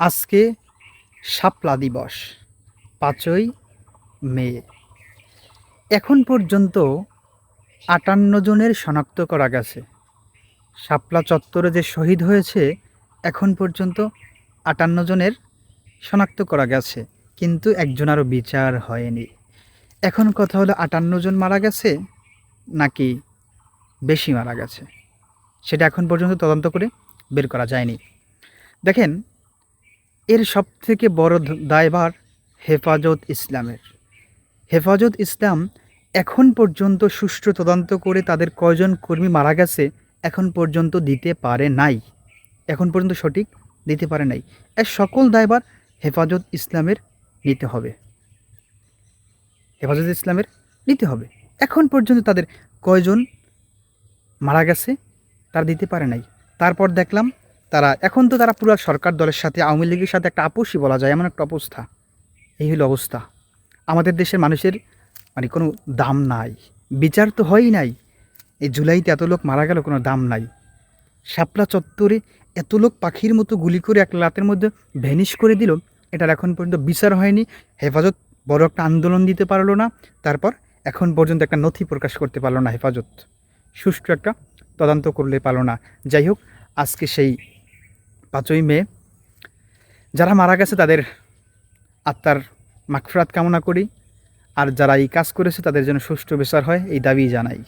আজকে শাপলা দিবস ৫ই মে। এখন পর্যন্ত ৫৮ জনের শনাক্ত করা গেছে। শাপলা চত্বরে যে শহীদ হয়েছে এখন পর্যন্ত ৫৮ জনের শনাক্ত করা গেছে, কিন্তু একজনেরও বিচার হয়নি। এখন কথা হলো ৫৮ জন মারা গেছে নাকি বেশি মারা গেছে, সেটা এখন পর্যন্ত তদন্ত করে বের করা যায়নি। দেখেন, এর সবথেকে বড় দায়ভার হেফাজত ইসলামের। হেফাজত ইসলাম এখন পর্যন্ত সুষ্ঠু তদন্ত করে তাদের কয়জন কর্মী মারা গেছে এখন পর্যন্ত দিতে পারে নাই। এখন পর্যন্ত সঠিক দিতে পারে নাই। এর সকল দায়ভার হেফাজত ইসলামের নিতে হবে। হেফাজত ইসলামের নিতে হবে। এখন পর্যন্ত তাদের কয়জন মারা গেছে তারা দিতে পারে নাই। তারপর দেখলাম তারা পুরো সরকার দলের সাথে, আওয়ামী লীগের সাথে একটা আপোষই বলা যায়, এমন একটা অবস্থা। এই হলো অবস্থা। আমাদের দেশের মানুষের মানে কোনো দাম নাই, বিচার তো হয়ই নাই। এই জুলাইতে এত লোক মারা গেল, কোনো দাম নাই। শাপলা চত্বরে এত লোক পাখির মতো গুলি করে এক রাতের মধ্যে ভ্যানিশ করে দিল, এটার এখন পর্যন্ত বিচার হয়নি। হেফাজত বড় একটা আন্দোলন দিতে পারলো না। তারপর এখন পর্যন্ত একটা নথি প্রকাশ করতে পারলো না হেফাজত, সুষ্ঠু একটা তদন্ত করলে পারলো না। যাই হোক, আজকে সেই ৫ই মে যারা মারা গেছে তাদের আত্মার মাগফিরাত কামনা করি, আর যারা এই কাজ করেছে তাদের জন্য সুষ্ঠু বিচার হয় এই দাবি জানাই।